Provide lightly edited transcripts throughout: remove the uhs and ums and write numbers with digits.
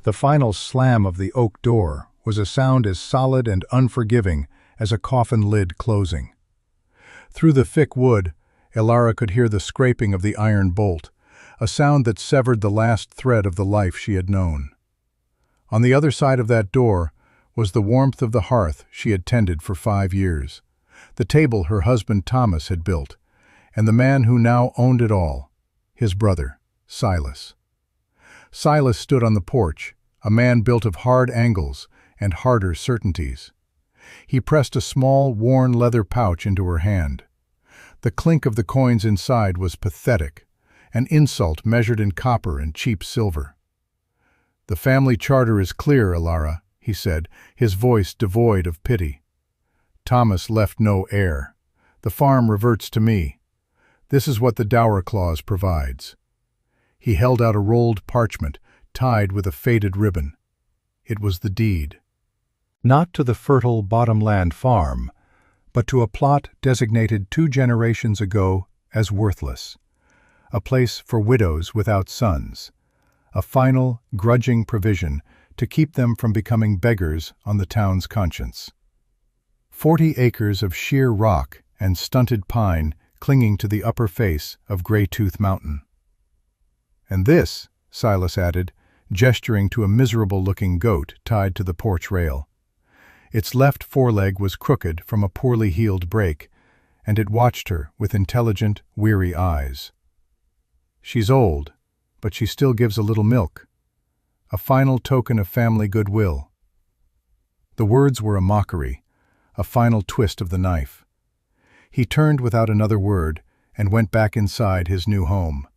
The final slam of the oak door was a sound as solid and unforgiving as a coffin lid closing. Through the thick wood, Elara could hear the scraping of the iron bolt, a sound that severed the last thread of the life she had known. On the other side of that door was the warmth of the hearth she had tended for 5 years, the table her husband Thomas had built, and the man who now owned it all, his brother, Silas. Silas stood on the porch, a man built of hard angles and harder certainties. He pressed a small, worn leather pouch into her hand. The clink of the coins inside was pathetic, an insult measured in copper and cheap silver. "The family charter is clear, Elara," he said, his voice devoid of pity. "Thomas left no heir. The farm reverts to me. This is what the dower clause provides." He held out a rolled parchment, tied with a faded ribbon. It was the deed. Not to the fertile bottomland farm, but to a plot designated 2 generations ago as worthless, a place for widows without sons, a final, grudging provision to keep them from becoming beggars on the town's conscience. 40 acres of sheer rock and stunted pine clinging to the upper face of Greytooth Mountain. "And this," Silas added, gesturing to a miserable-looking goat tied to the porch rail. Its left foreleg was crooked from a poorly healed break, and it watched her with intelligent, weary eyes. "She's old, but she still gives a little milk. A final token of family goodwill." The words were a mockery, a final twist of the knife. He turned without another word and went back inside his new home.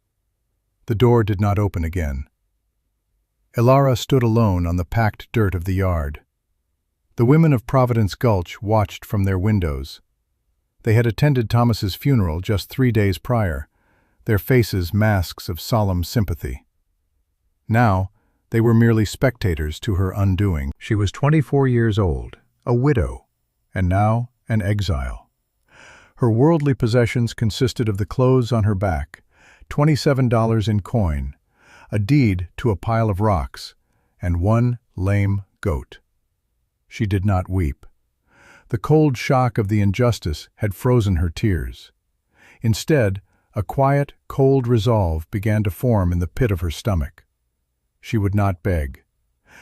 The door did not open again. Elara stood alone on the packed dirt of the yard. The women of Providence Gulch watched from their windows. They had attended Thomas's funeral just 3 days prior, their faces masks of solemn sympathy. Now, they were merely spectators to her undoing. She was 24 years old, a widow, and now an exile. Her worldly possessions consisted of the clothes on her back, $27 in coin, a deed to a pile of rocks, and 1 lame goat. She did not weep. The cold shock of the injustice had frozen her tears. Instead, a quiet, cold resolve began to form in the pit of her stomach. She would not beg.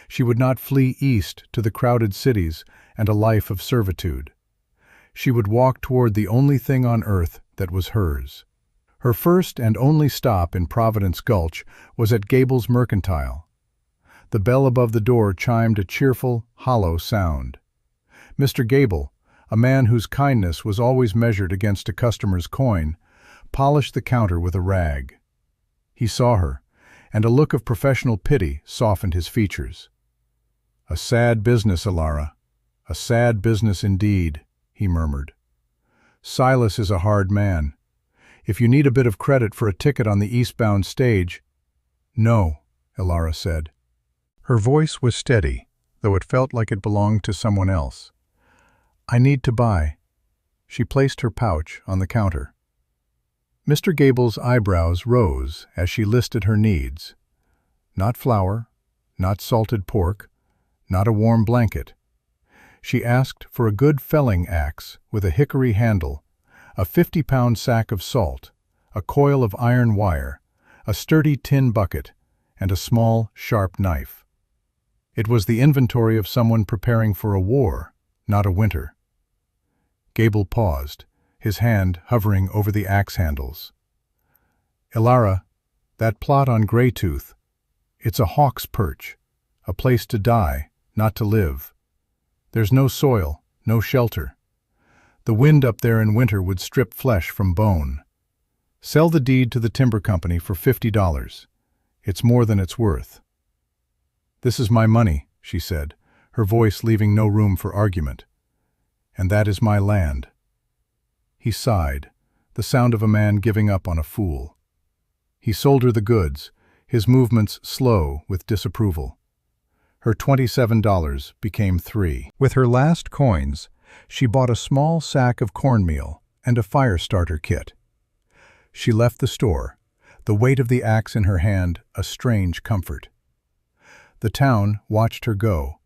She would not flee east to the crowded cities and a life of servitude. She would walk toward the only thing on earth that was hers. Her first and only stop in Providence Gulch was at Gable's Mercantile. The bell above the door chimed a cheerful, hollow sound. Mr. Gable, a man whose kindness was always measured against a customer's coin, polished the counter with a rag. He saw her, and a look of professional pity softened his features. "A sad business, Elara. A sad business indeed," he murmured. "Silas is a hard man. If you need a bit of credit for a ticket on the eastbound stage—" "No," Elara said. Her voice was steady, though it felt like it belonged to someone else. "I need to buy." She placed her pouch on the counter. Mr. Gable's eyebrows rose as she listed her needs. Not flour, not salted pork, not a warm blanket. She asked for a good felling axe with a hickory handle, a 50-pound sack of salt, a coil of iron wire, a sturdy tin bucket, and a small, sharp knife. It was the inventory of someone preparing for a war, not a winter. Gable paused, his hand hovering over the axe handles. "Elara, that plot on Greytooth, it's a hawk's perch, a place to die, not to live. There's no soil, no shelter. The wind up there in winter would strip flesh from bone. Sell the deed to the timber company for $50. It's more than it's worth." "This is my money," she said, her voice leaving no room for argument. "And that is my land." He sighed, the sound of a man giving up on a fool. He sold her the goods, his movements slow with disapproval. Her $27 became $3. With her last coins, she bought a small sack of cornmeal and a fire starter kit. She left the store, the weight of the axe in her hand a strange comfort. The town watched her go,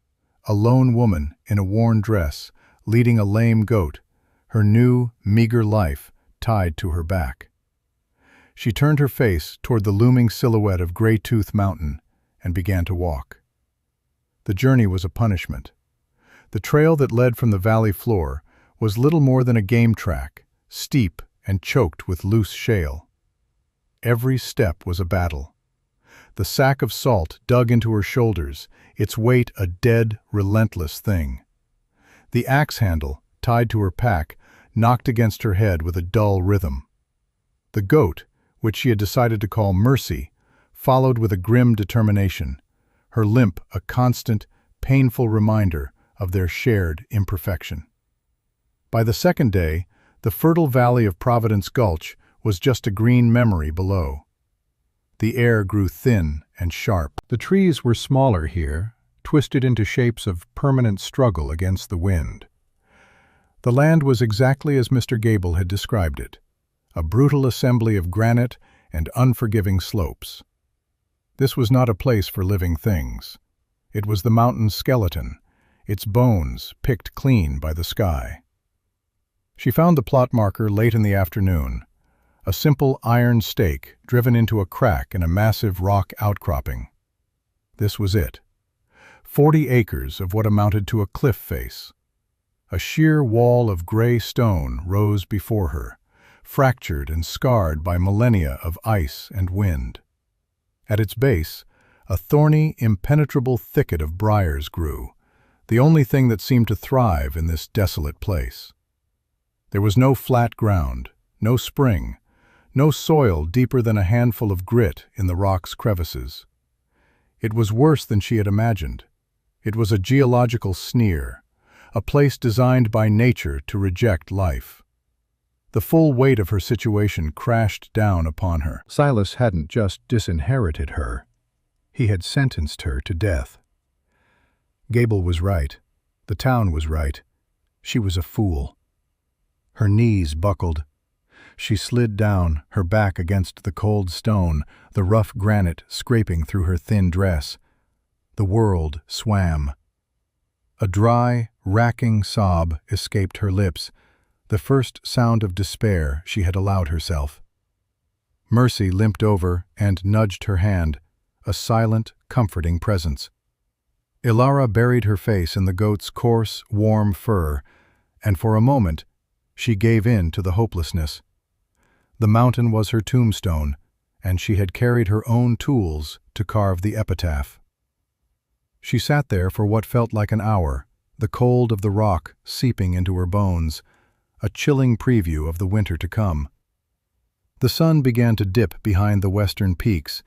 a lone woman in a worn dress, leading a lame goat, her new, meager life tied to her back. She turned her face toward the looming silhouette of Grey-Tooth Mountain and began to walk. The journey was a punishment. The trail that led from the valley floor was little more than a game track, steep and choked with loose shale. Every step was a battle. The sack of salt dug into her shoulders, its weight a dead, relentless thing. The axe handle, tied to her pack, knocked against her head with a dull rhythm. The goat, which she had decided to call Mercy, followed with a grim determination, her limp a constant, painful reminder of their shared imperfection. By the second day, the fertile valley of Providence Gulch was just a green memory below. The air grew thin and sharp. The trees were smaller here, twisted into shapes of permanent struggle against the wind. The land was exactly as Mr. Gable had described it, a brutal assembly of granite and unforgiving slopes. This was not a place for living things. It was the mountain's skeleton, its bones picked clean by the sky. She found the plot marker late in the afternoon, a simple iron stake driven into a crack in a massive rock outcropping. This was it. 40 acres of what amounted to a cliff face. A sheer wall of gray stone rose before her, fractured and scarred by millennia of ice and wind. At its base, a thorny, impenetrable thicket of briars grew, the only thing that seemed to thrive in this desolate place. There was no flat ground, no spring, no soil deeper than a handful of grit in the rock's crevices. It was worse than she had imagined. It was a geological sneer, a place designed by nature to reject life. The full weight of her situation crashed down upon her. Silas hadn't just disinherited her. He had sentenced her to death. Gable was right. The town was right. She was a fool. Her knees buckled. She slid down, her back against the cold stone, the rough granite scraping through her thin dress. The world swam. A dry, racking sob escaped her lips, the first sound of despair she had allowed herself. Mercy limped over and nudged her hand, a silent, comforting presence. Ilara buried her face in the goat's coarse, warm fur, and for a moment she gave in to the hopelessness. The mountain was her tombstone, and she had carried her own tools to carve the epitaph. She sat there for what felt like an hour, the cold of the rock seeping into her bones, a chilling preview of the winter to come. The sun began to dip behind the western peaks,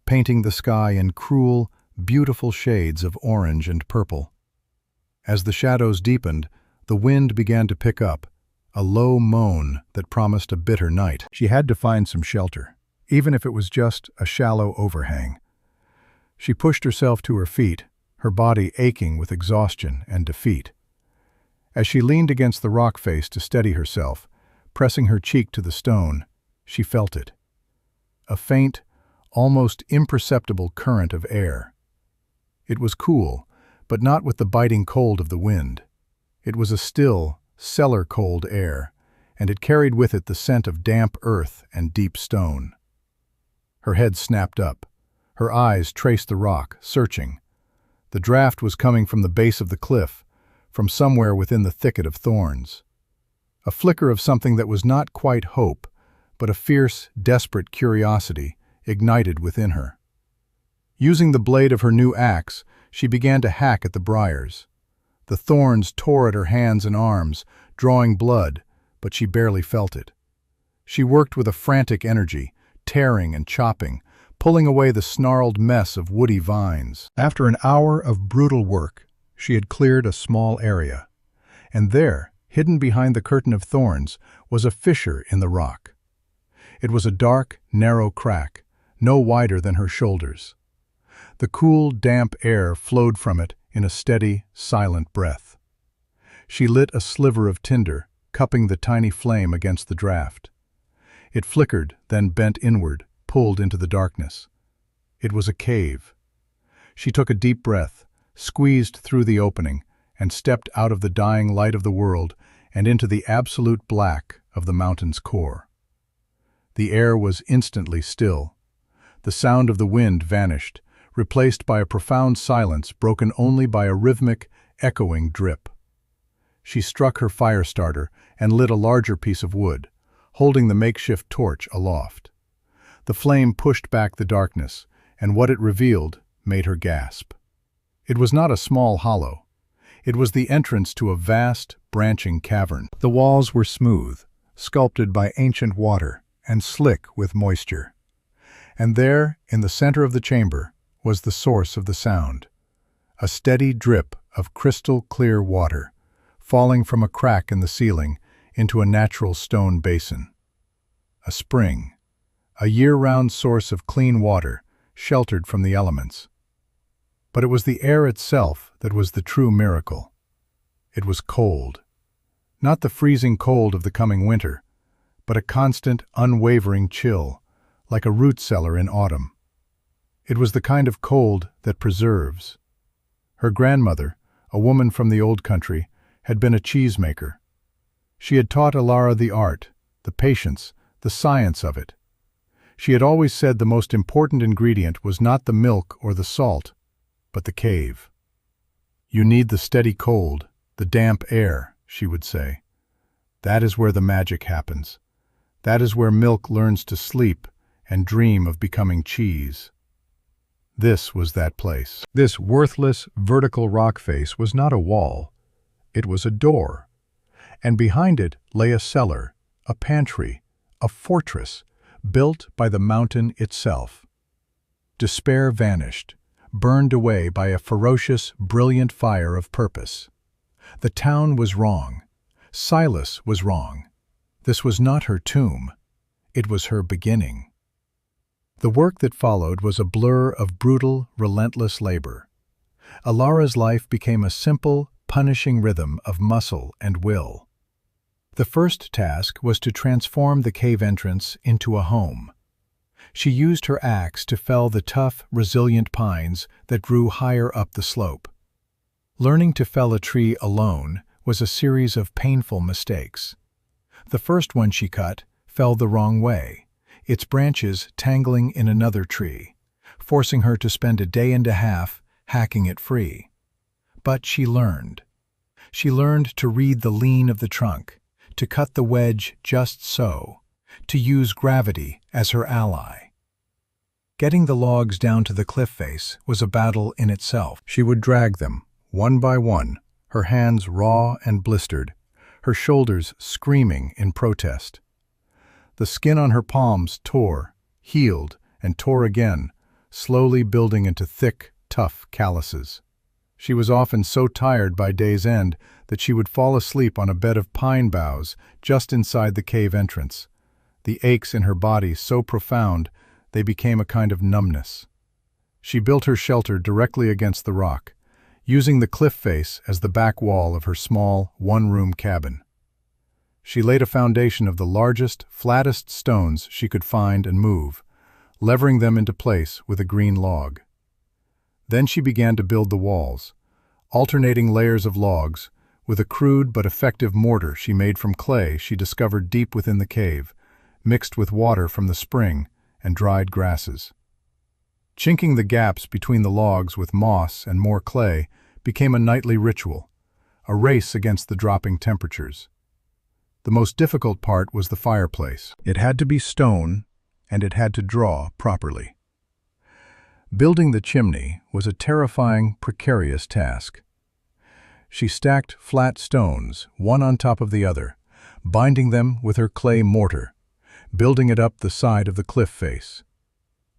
painting the sky in cruel, beautiful shades of orange and purple. As the shadows deepened, the wind began to pick up, a low moan that promised a bitter night. She had to find some shelter, even if it was just a shallow overhang. She pushed herself to her feet, her body aching with exhaustion and defeat. As she leaned against the rock face to steady herself, pressing her cheek to the stone, she felt it. A faint, almost imperceptible current of air. It was cool, but not with the biting cold of the wind. It was a still, cellar-cold air, and it carried with it the scent of damp earth and deep stone. Her head snapped up. Her eyes traced the rock, searching. The draft was coming from the base of the cliff, from somewhere within the thicket of thorns. A flicker of something that was not quite hope, but a fierce, desperate curiosity ignited within her. Using the blade of her new axe, she began to hack at the briars. The thorns tore at her hands and arms, drawing blood, but she barely felt it. She worked with a frantic energy, tearing and chopping, pulling away the snarled mess of woody vines. After an hour of brutal work, she had cleared a small area, and there, hidden behind the curtain of thorns, was a fissure in the rock. It was a dark, narrow crack, no wider than her shoulders. The cool, damp air flowed from it in a steady, silent breath. She lit a sliver of tinder, cupping the tiny flame against the draft. It flickered, then bent inward, pulled into the darkness. It was a cave. She took a deep breath, squeezed through the opening, and stepped out of the dying light of the world and into the absolute black of the mountain's core. The air was instantly still. The sound of the wind vanished, replaced by a profound silence broken only by a rhythmic, echoing drip. She struck her fire starter and lit a larger piece of wood, holding the makeshift torch aloft. The flame pushed back the darkness, and what it revealed made her gasp. It was not a small hollow. It was the entrance to a vast, branching cavern. The walls were smooth, sculpted by ancient water, and slick with moisture. And there, in the center of the chamber, was the source of the sound. A steady drip of crystal-clear water, falling from a crack in the ceiling into a natural stone basin. A spring, a year-round source of clean water, sheltered from the elements. But it was the air itself that was the true miracle. It was cold. Not the freezing cold of the coming winter, but a constant, unwavering chill, like a root cellar in autumn. It was the kind of cold that preserves. Her grandmother, a woman from the old country, had been a cheesemaker. She had taught Alara the art, the patience, the science of it. She had always said the most important ingredient was not the milk or the salt, but the cave. "You need the steady cold, the damp air," she would say. "That is where the magic happens. That is where milk learns to sleep and dream of becoming cheese." This was that place. This worthless, vertical rock face was not a wall. It was a door. And behind it lay a cellar, a pantry, a fortress, built by the mountain itself. Despair vanished, burned away by a ferocious, brilliant fire of purpose. The town was wrong. Silas was wrong. This was not her tomb. It was her beginning. The work that followed was a blur of brutal, relentless labor. Alara's life became a simple, punishing rhythm of muscle and will. The first task was to transform the cave entrance into a home. She used her axe to fell the tough, resilient pines that grew higher up the slope. Learning to fell a tree alone was a series of painful mistakes. The first one she cut fell the wrong way, its branches tangling in another tree, forcing her to spend a day and a half hacking it free. But she learned. She learned to read the lean of the trunk, to cut the wedge just so, to use gravity as her ally. Getting the logs down to the cliff face was a battle in itself. She would drag them, one by one, her hands raw and blistered, her shoulders screaming in protest. The skin on her palms tore, healed, and tore again, slowly building into thick, tough calluses. She was often so tired by day's end that she would fall asleep on a bed of pine boughs just inside the cave entrance, the aches in her body so profound they became a kind of numbness. She built her shelter directly against the rock, using the cliff face as the back wall of her small, one-room cabin. She laid a foundation of the largest, flattest stones she could find and move, levering them into place with a green log. Then she began to build the walls, alternating layers of logs, with a crude but effective mortar she made from clay she discovered deep within the cave, mixed with water from the spring and dried grasses. Chinking the gaps between the logs with moss and more clay became a nightly ritual, a race against the dropping temperatures. The most difficult part was the fireplace. It had to be stone, and it had to draw properly. Building the chimney was a terrifying, precarious task. She stacked flat stones, one on top of the other, binding them with her clay mortar, building it up the side of the cliff face.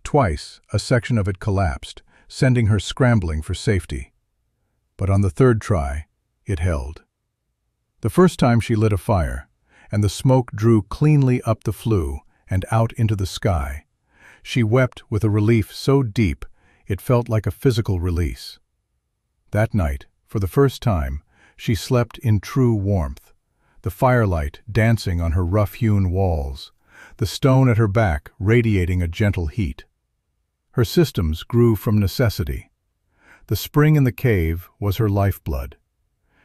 Twice, a section of it collapsed, sending her scrambling for safety. But on the third try, it held. The first time she lit a fire, and the smoke drew cleanly up the flue and out into the sky, she wept with a relief so deep it felt like a physical release. That night, for the first time, she slept in true warmth, the firelight dancing on her rough-hewn walls, the stone at her back radiating a gentle heat. Her systems grew from necessity. The spring in the cave was her lifeblood.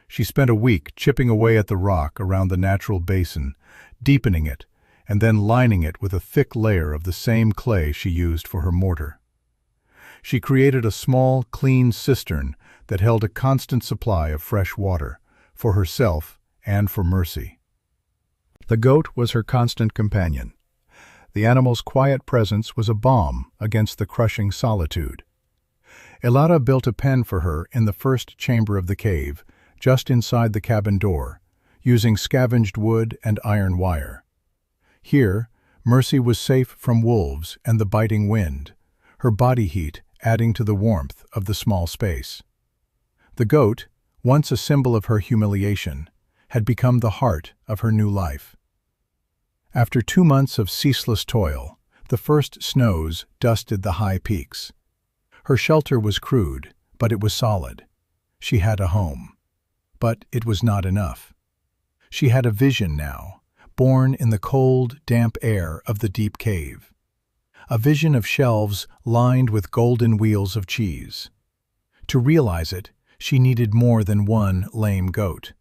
She spent a week chipping away at the rock around the natural basin, deepening it, and then lining it with a thick layer of the same clay she used for her mortar. She created a small, clean cistern that held a constant supply of fresh water, for herself and for Mercy. The goat was her constant companion. The animal's quiet presence was a balm against the crushing solitude. Elara built a pen for her in the first chamber of the cave, just inside the cabin door, using scavenged wood and iron wire. Here, Mercy was safe from wolves and the biting wind, her body heat adding to the warmth of the small space. The goat, once a symbol of her humiliation, had become the heart of her new life. After 2 months of ceaseless toil, the first snows dusted the high peaks. Her shelter was crude, but it was solid. She had a home. But it was not enough. She had a vision now, born in the cold, damp air of the deep cave. A vision of shelves lined with golden wheels of cheese. To realize it, she needed more than one lame goat.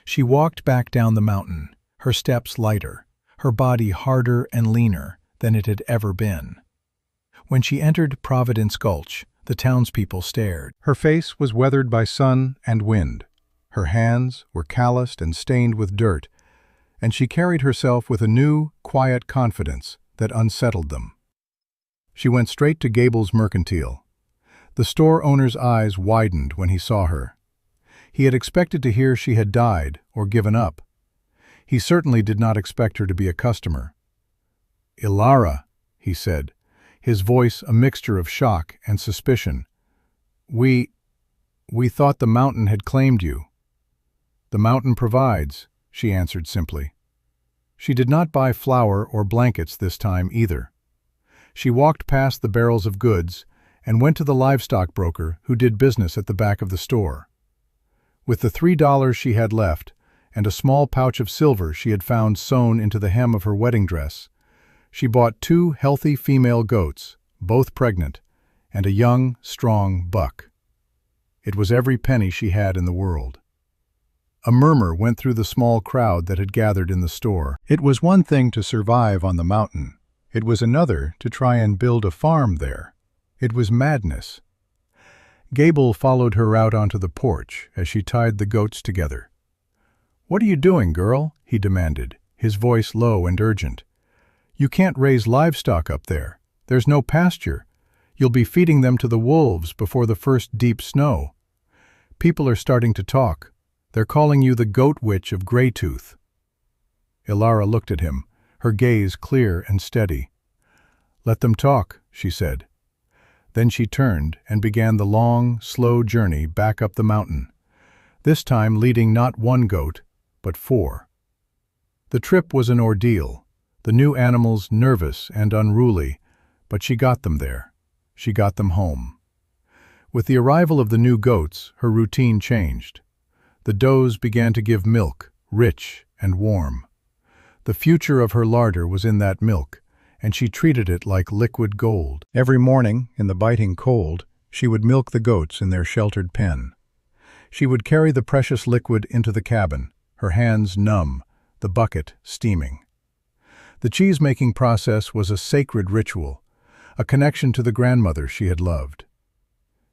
She walked back down the mountain, her steps lighter, her body harder and leaner than it had ever been. When she entered Providence Gulch, the townspeople stared. Her face was weathered by sun and wind. Her hands were calloused and stained with dirt, and she carried herself with a new, quiet confidence that unsettled them. She went straight to Gable's Mercantile. The store owner's eyes widened when he saw her. He had expected to hear she had died or given up. He certainly did not expect her to be a customer. "Elara," he said, his voice a mixture of shock and suspicion. We thought the mountain had claimed you." "The mountain provides," she answered simply. She did not buy flour or blankets this time either. She walked past the barrels of goods and went to the livestock broker who did business at the back of the store. With the $3 she had left and a small pouch of silver she had found sewn into the hem of her wedding dress, she bought 2 healthy female goats, both pregnant, and a young, strong buck. It was every penny she had in the world. A murmur went through the small crowd that had gathered in the store. It was one thing to survive on the mountain. It was another to try and build a farm there. It was madness. Gable followed her out onto the porch as she tied the goats together. "What are you doing, girl?" he demanded, his voice low and urgent. "You can't raise livestock up there. There's no pasture. You'll be feeding them to the wolves before the first deep snow. People are starting to talk. They're calling you the Goat Witch of Greytooth." Elara looked at him, her gaze clear and steady. "Let them talk," she said. Then she turned and began the long, slow journey back up the mountain, this time leading not 1 goat, but 4. The trip was an ordeal, the new animals nervous and unruly, but she got them there. She got them home. With the arrival of the new goats, her routine changed. The does began to give milk, rich and warm. The future of her larder was in that milk, and she treated it like liquid gold. Every morning, in the biting cold, she would milk the goats in their sheltered pen. She would carry the precious liquid into the cabin, her hands numb, the bucket steaming. The cheese-making process was a sacred ritual, a connection to the grandmother she had loved.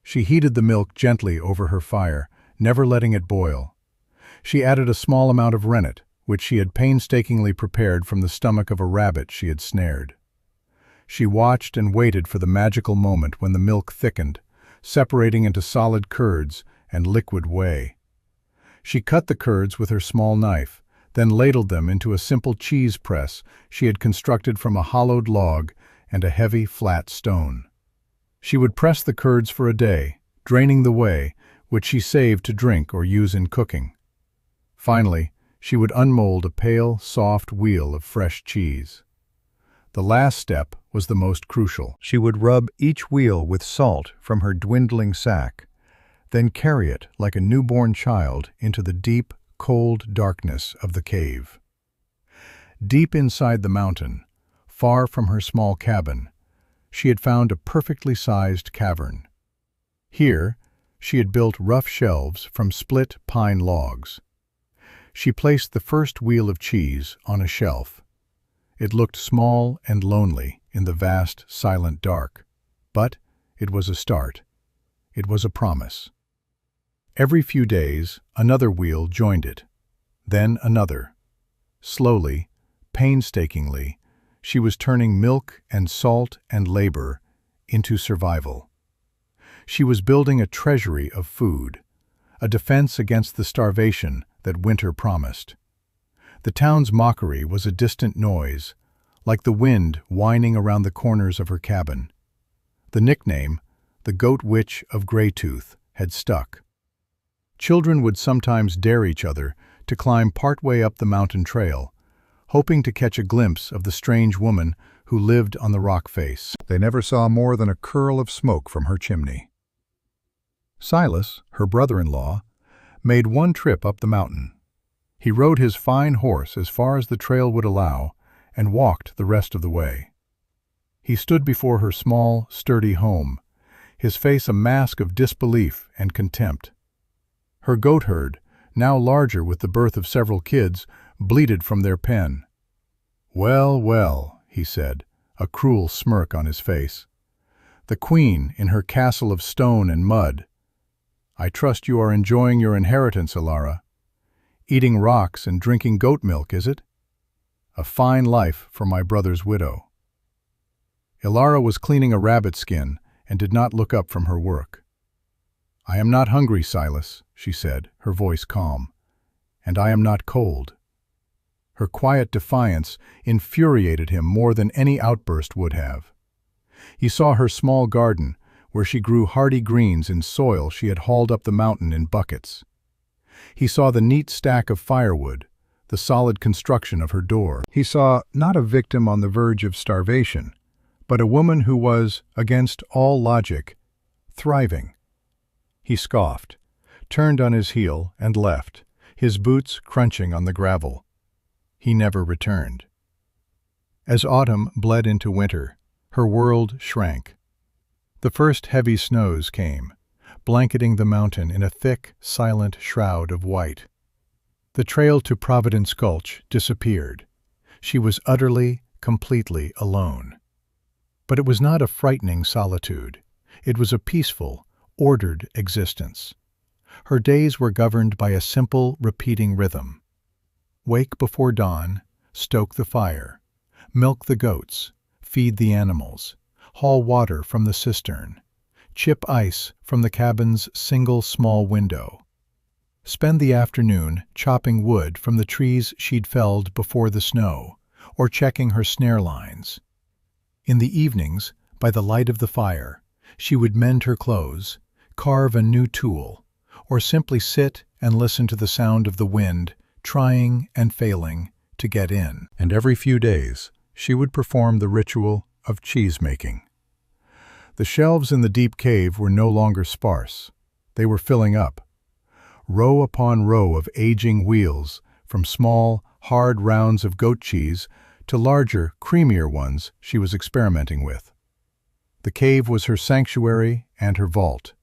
She heated the milk gently over her fire, never letting it boil. She added a small amount of rennet, which she had painstakingly prepared from the stomach of a rabbit she had snared. She watched and waited for the magical moment when the milk thickened, separating into solid curds and liquid whey. She cut the curds with her small knife, then ladled them into a simple cheese press she had constructed from a hollowed log and a heavy, flat stone. She would press the curds for a day, draining the whey, which she saved to drink or use in cooking. Finally, she would unmold a pale, soft wheel of fresh cheese. The last step was the most crucial. She would rub each wheel with salt from her dwindling sack, then carry it like a newborn child into the deep, cold darkness of the cave. Deep inside the mountain, far from her small cabin, she had found a perfectly sized cavern. Here, she had built rough shelves from split pine logs. She placed the first wheel of cheese on a shelf. It looked small and lonely in the vast, silent dark, but it was a start. It was a promise. Every few days, another wheel joined it, then another. Slowly, painstakingly, she was turning milk and salt and labor into survival. She was building a treasury of food, a defense against the starvation that winter promised. The town's mockery was a distant noise, like the wind whining around the corners of her cabin. The nickname, the Goat Witch of Greytooth, had stuck. Children would sometimes dare each other to climb partway up the mountain trail, hoping to catch a glimpse of the strange woman who lived on the rock face. They never saw more than a curl of smoke from her chimney. Silas, her brother-in-law, made one trip up the mountain. He rode his fine horse as far as the trail would allow and walked the rest of the way. He stood before her small, sturdy home, his face a mask of disbelief and contempt. Her goatherd, now larger with the birth of several kids, bleated from their pen. "Well, well," he said, a cruel smirk on his face. "The queen in her castle of stone and mud. I trust you are enjoying your inheritance, Cellar. Eating rocks and drinking goat milk, is it? A fine life for my brother's widow." Cellar was cleaning a rabbit skin and did not look up from her work. "I am not hungry, Silas," she said, her voice calm, "and I am not cold." Her quiet defiance infuriated him more than any outburst would have. He saw her small garden, where she grew hardy greens in soil she had hauled up the mountain in buckets. He saw the neat stack of firewood, the solid construction of her door. He saw not a victim on the verge of starvation, but a woman who was, against all logic, thriving. He scoffed, turned on his heel, and left, his boots crunching on the gravel. He never returned. As autumn bled into winter, her world shrank. The first heavy snows came, blanketing the mountain in a thick, silent shroud of white. The trail to Providence Gulch disappeared. She was utterly, completely alone. But it was not a frightening solitude. It was a peaceful, ordered existence. Her days were governed by a simple, repeating rhythm. Wake before dawn, stoke the fire, milk the goats, feed the animals, haul water from the cistern, chip ice from the cabin's single small window. Spend the afternoon chopping wood from the trees she'd felled before the snow, or checking her snare lines. In the evenings, by the light of the fire, she would mend her clothes, carve a new tool, or simply sit and listen to the sound of the wind, trying and failing to get in. And every few days, she would perform the ritual of cheese-making. The shelves in the deep cave were no longer sparse. They were filling up. Row upon row of aging wheels, from small, hard rounds of goat cheese to larger, creamier ones she was experimenting with. The cave was her sanctuary and her vault.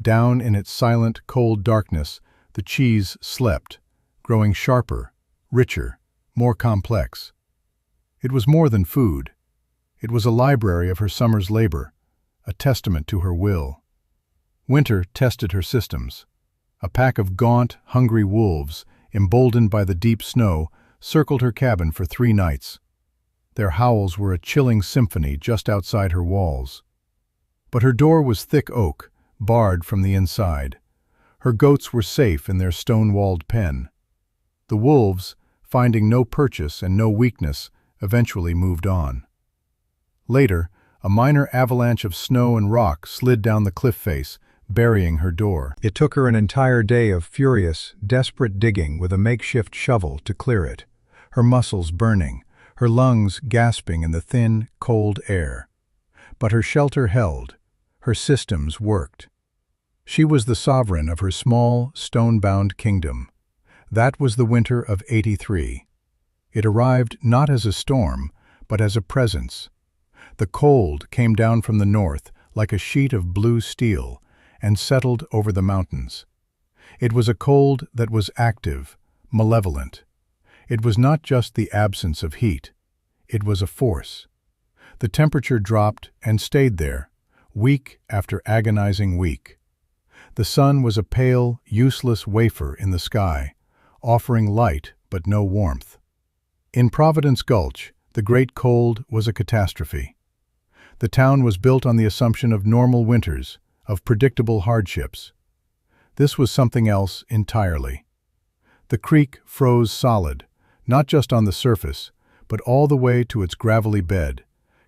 Down in its silent, cold darkness, the cheese slept, growing sharper, richer, more complex. It was more than food. It was a library of her summer's labor, a testament to her will. Winter tested her systems. A pack of gaunt, hungry wolves, emboldened by the deep snow, circled her cabin for 3 nights. Their howls were a chilling symphony just outside her walls. But her door was thick oak, barred from the inside. Her goats were safe in their stone-walled pen. The wolves, finding no purchase and no weakness, eventually moved on. Later, a minor avalanche of snow and rock slid down the cliff face, burying her door. It took her an entire day of furious, desperate digging with a makeshift shovel to clear it, her muscles burning, her lungs gasping in the thin, cold air. But her shelter held, her systems worked. She was the sovereign of her small, stone-bound kingdom. That was the winter of '83. It arrived not as a storm, but as a presence. The cold came down from the north like a sheet of blue steel, and settled over the mountains. It was a cold that was active, malevolent. It was not just the absence of heat. It was a force. The temperature dropped and stayed there, week after agonizing week. The sun was a pale, useless wafer in the sky, offering light but no warmth. In Providence Gulch, the great cold was a catastrophe. The town was built on the assumption of normal winters, of predictable hardships. This was something else entirely. The creek froze solid, not just on the surface, but all the way to its gravelly bed,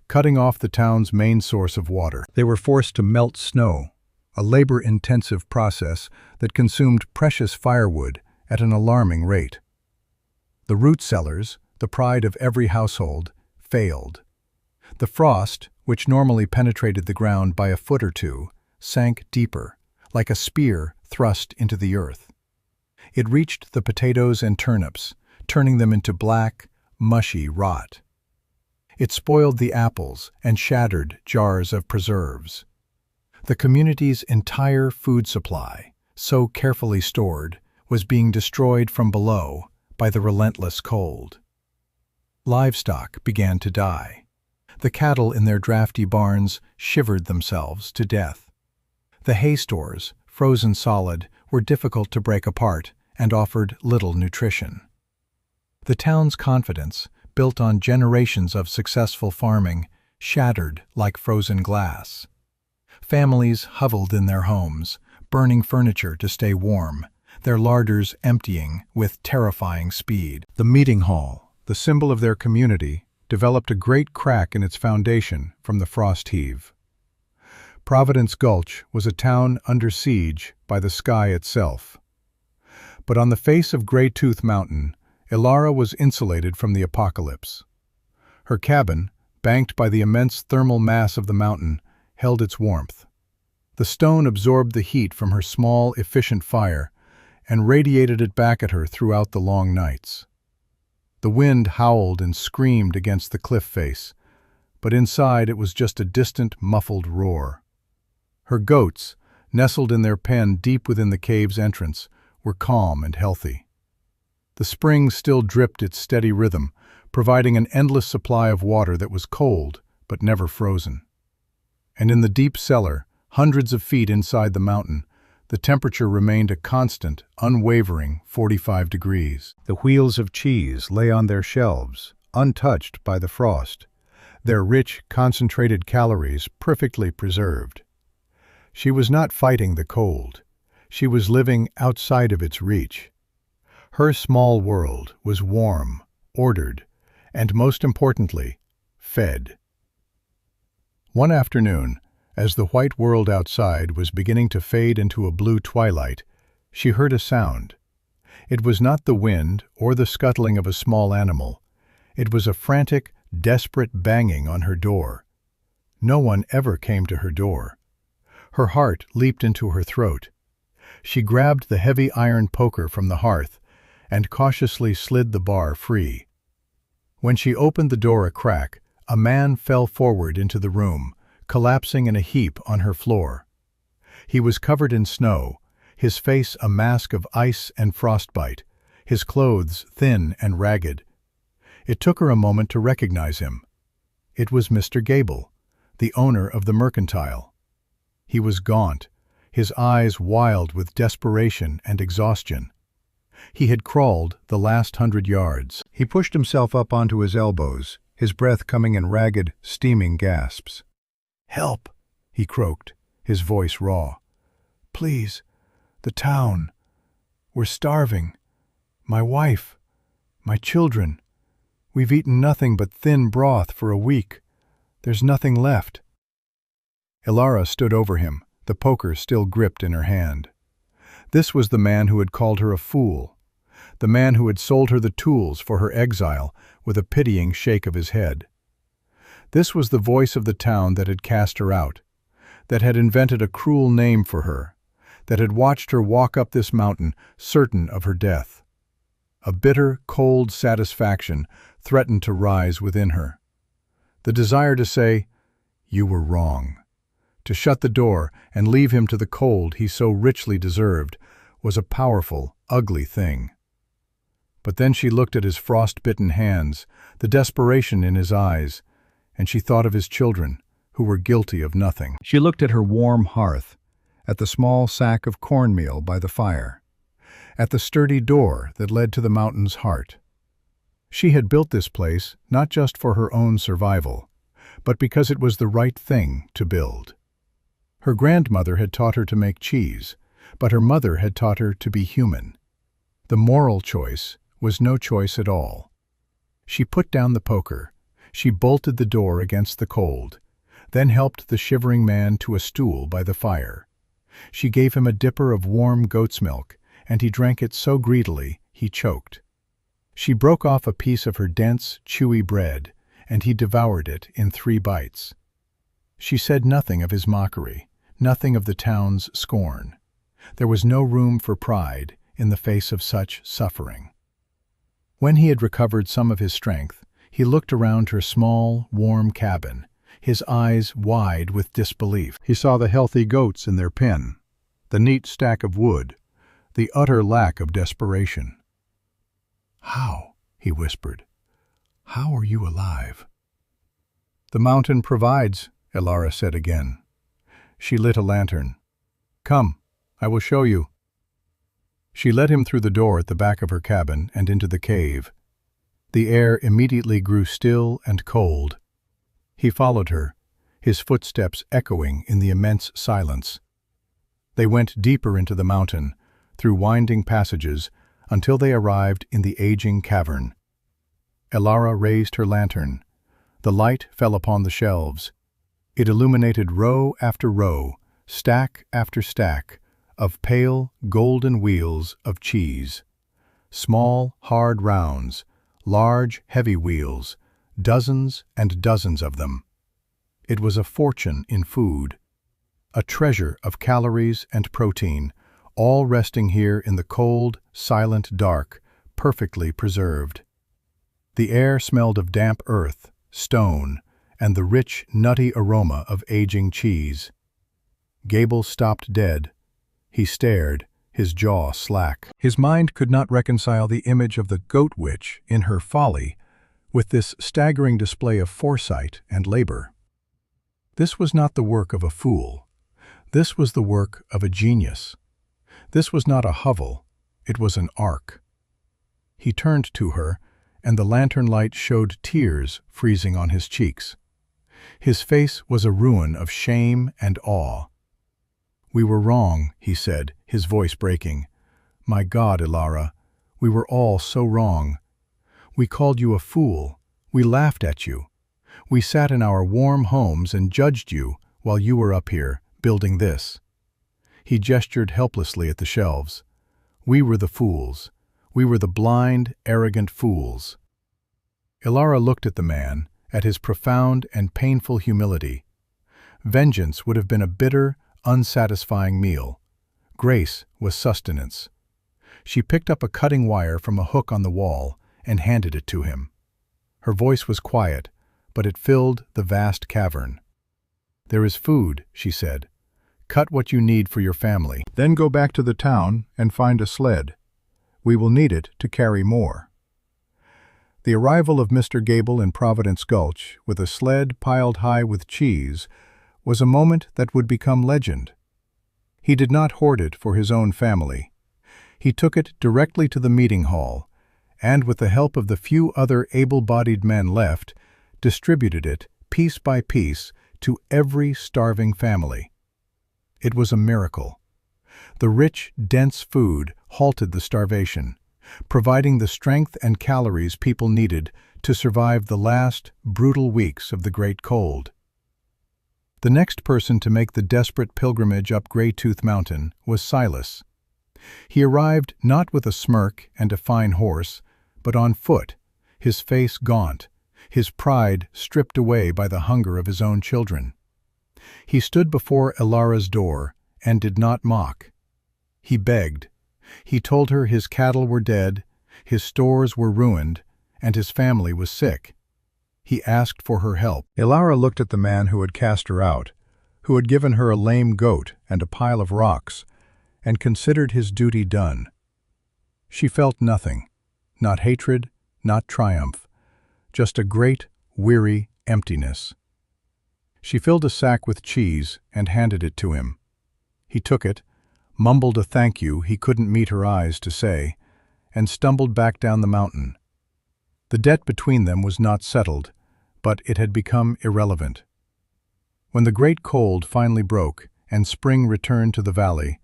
cutting off the town's main source of water. They were forced to melt snow, a labor-intensive process that consumed precious firewood at an alarming rate. The root cellars, the pride of every household, failed. The frost, which normally penetrated the ground by a foot or two, sank deeper, like a spear thrust into the earth. It reached the potatoes and turnips, turning them into black, mushy rot. It spoiled the apples and shattered jars of preserves. The community's entire food supply, so carefully stored, was being destroyed from below by the relentless cold. Livestock began to die. The cattle in their drafty barns shivered themselves to death. The hay stores, frozen solid, were difficult to break apart and offered little nutrition. The town's confidence, built on generations of successful farming, shattered like frozen glass. Families huddled in their homes, burning furniture to stay warm, their larders emptying with terrifying speed. The meeting hall, the symbol of their community, developed a great crack in its foundation from the frost heave. Providence Gulch was a town under siege by the sky itself. But on the face of Grey Tooth Mountain, Cellar was insulated from the apocalypse. Her cabin, banked by the immense thermal mass of the mountain, held its warmth. The stone absorbed the heat from her small, efficient fire and radiated it back at her throughout the long nights. The wind howled and screamed against the cliff face, but inside it was just a distant, muffled roar. Her goats, nestled in their pen deep within the cave's entrance, were calm and healthy. The spring still dripped its steady rhythm, providing an endless supply of water that was cold but never frozen. And in the deep cellar, hundreds of feet inside the mountain, the temperature remained a constant, unwavering 45 degrees. The wheels of cheese lay on their shelves, untouched by the frost, their rich, concentrated calories perfectly preserved. She was not fighting the cold. She was living outside of its reach. Her small world was warm, ordered, and most importantly, fed. One afternoon, as the white world outside was beginning to fade into a blue twilight, she heard a sound. It was not the wind or the scuttling of a small animal. It was a frantic, desperate banging on her door. No one ever came to her door. Her heart leaped into her throat. She grabbed the heavy iron poker from the hearth and cautiously slid the bar free. When she opened the door a crack, a man fell forward into the room, collapsing in a heap on her floor. He was covered in snow, his face a mask of ice and frostbite, his clothes thin and ragged. It took her a moment to recognize him. It was Mr. Gable, the owner of the mercantile. He was gaunt, his eyes wild with desperation and exhaustion. He had crawled the last 100 yards. He pushed himself up onto his elbows, his breath coming in ragged, steaming gasps. "Help," he croaked, his voice raw. "Please, the town. We're starving. My wife, my children. We've eaten nothing but thin broth for a week. There's nothing left." Cellar stood over him, the poker still gripped in her hand. This was the man who had called her a fool, the man who had sold her the tools for her exile with a pitying shake of his head. This was the voice of the town that had cast her out, that had invented a cruel name for her, that had watched her walk up this mountain certain of her death. A bitter, cold satisfaction threatened to rise within her. The desire to say, "You were wrong," To shut the door and leave him to the cold he so richly deserved was a powerful, ugly thing. But then she looked at his frost-bitten hands, the desperation in his eyes, and she thought of his children, who were guilty of nothing. She looked at her warm hearth, at the small sack of cornmeal by the fire, at the sturdy door that led to the mountain's heart. She had built this place not just for her own survival, but because it was the right thing to build. Her grandmother had taught her to make cheese, but her mother had taught her to be human. The moral choice was no choice at all. She put down the poker. She bolted the door against the cold, then helped the shivering man to a stool by the fire. She gave him a dipper of warm goat's milk, and he drank it so greedily he choked. She broke off a piece of her dense, chewy bread, and he devoured it in 3 bites. She said nothing of his mockery, nothing of the town's scorn. There was no room for pride in the face of such suffering. When he had recovered some of his strength, he looked around her small, warm cabin, his eyes wide with disbelief. He saw the healthy goats in their pen, the neat stack of wood, the utter lack of desperation. "How?" he whispered. "How are you alive?" "The mountain provides," Elara said again. She lit a lantern. "Come, I will show you." She led him through the door at the back of her cabin and into the cave. The air immediately grew still and cold. He followed her, his footsteps echoing in the immense silence. They went deeper into the mountain, through winding passages, until they arrived in the aging cavern. Elara raised her lantern. The light fell upon the shelves. It illuminated row after row, stack after stack, of pale, golden wheels of cheese. Small, hard rounds, large, heavy wheels, dozens and dozens of them. It was a fortune in food, a treasure of calories and protein, all resting here in the cold, silent dark, perfectly preserved. The air smelled of damp earth, stone, and the rich, nutty aroma of aging cheese. Gable stopped dead. He stared, his jaw slack. His mind could not reconcile the image of the goat witch in her folly with this staggering display of foresight and labor. This was not the work of a fool. This was the work of a genius. This was not a hovel, it was an ark. He turned to her, and the lantern light showed tears freezing on his cheeks. His face was a ruin of shame and awe. "We were wrong," he said, his voice breaking. "My God, Elara, we were all so wrong. We called you a fool. We laughed at you. We sat in our warm homes and judged you while you were up here, building this." He gestured helplessly at the shelves. "We were the fools. We were the blind, arrogant fools." Elara looked at the man, at his profound and painful humility. Vengeance would have been a bitter, unsatisfying meal. Grace was sustenance. She picked up a cutting wire from a hook on the wall and handed it to him. Her voice was quiet, but it filled the vast cavern. "There is food," she said. "Cut what you need for your family. Then go back to the town and find a sled. We will need it to carry more." The arrival of Mr. Gable in Providence Gulch, with a sled piled high with cheese, was a moment that would become legend. He did not hoard it for his own family. He took it directly to the meeting hall, and with the help of the few other able-bodied men left, distributed it, piece by piece, to every starving family. It was a miracle. The rich, dense food halted the starvation, providing the strength and calories people needed to survive the last, brutal weeks of the Great Cold. The next person to make the desperate pilgrimage up Greytooth Mountain was Silas. He arrived not with a smirk and a fine horse, but on foot, his face gaunt, his pride stripped away by the hunger of his own children. He stood before Elara's door and did not mock. He begged. He told her his cattle were dead, his stores were ruined, and his family was sick. He asked for her help. Elara looked at the man who had cast her out, who had given her a lame goat and a pile of rocks, and considered his duty done. She felt nothing, not hatred, not triumph, just a great, weary emptiness. She filled a sack with cheese and handed it to him. He took it, mumbled a thank you he couldn't meet her eyes to say, and stumbled back down the mountain. The debt between them was not settled, but it had become irrelevant. When the great cold finally broke and spring returned to the valley,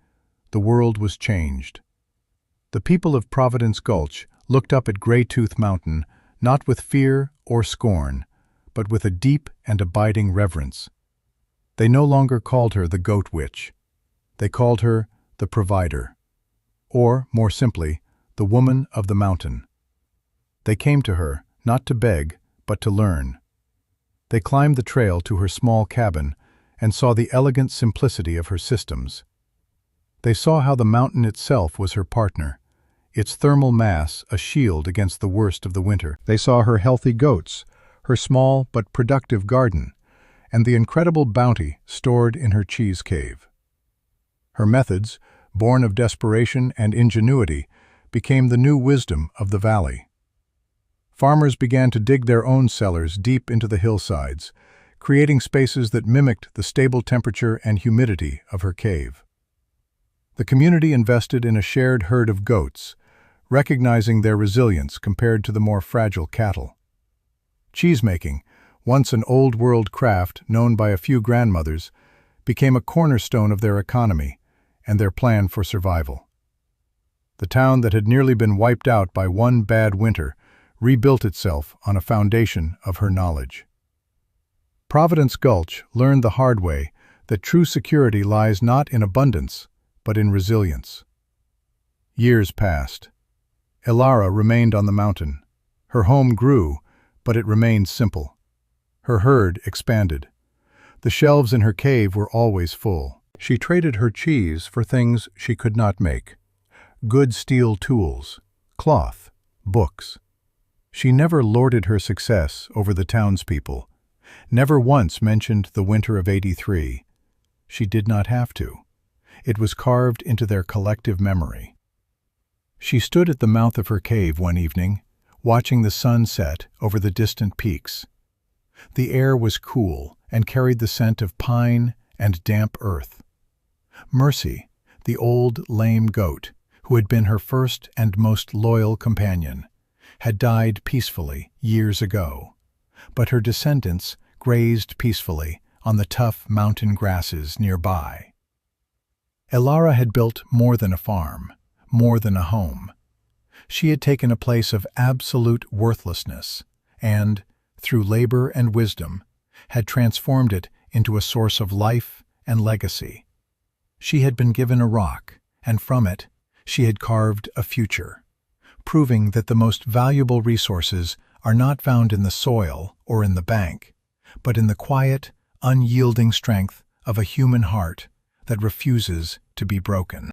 the world was changed. The people of Providence Gulch looked up at Grey-Tooth Mountain not with fear or scorn, but with a deep and abiding reverence. They no longer called her the Goat Witch. They called her the Provider, or, more simply, the Woman of the Mountain. They came to her, not to beg, but to learn. They climbed the trail to her small cabin and saw the elegant simplicity of her systems. They saw how the mountain itself was her partner, its thermal mass a shield against the worst of the winter. They saw her healthy goats, her small but productive garden, and the incredible bounty stored in her cheese cave. Her methods, born of desperation and ingenuity, became the new wisdom of the valley. Farmers began to dig their own cellars deep into the hillsides, creating spaces that mimicked the stable temperature and humidity of her cave. The community invested in a shared herd of goats, recognizing their resilience compared to the more fragile cattle. Cheesemaking, once an old-world craft known by a few grandmothers, became a cornerstone of their economy and their plan for survival. The town that had nearly been wiped out by one bad winter rebuilt itself on a foundation of her knowledge. Providence Gulch learned the hard way that true security lies not in abundance, but in resilience. Years passed. Cellar remained on the mountain. Her home grew, but it remained simple. Her herd expanded. The shelves in her cave were always full. She traded her cheese for things she could not make: good steel tools, cloth, books. She never lorded her success over the townspeople, never once mentioned the winter of '83. She did not have to. It was carved into their collective memory. She stood at the mouth of her cave one evening, watching the sun set over the distant peaks. The air was cool and carried the scent of pine and damp earth. Mercy, the old lame goat, who had been her first and most loyal companion, had died peacefully years ago, but her descendants grazed peacefully on the tough mountain grasses nearby. Cellar had built more than a farm, more than a home. She had taken a place of absolute worthlessness and, through labor and wisdom, had transformed it into a source of life and legacy. She had been given a rock, and from it she had carved a future, proving that the most valuable resources are not found in the soil or in the bank, but in the quiet, unyielding strength of a human heart that refuses to be broken.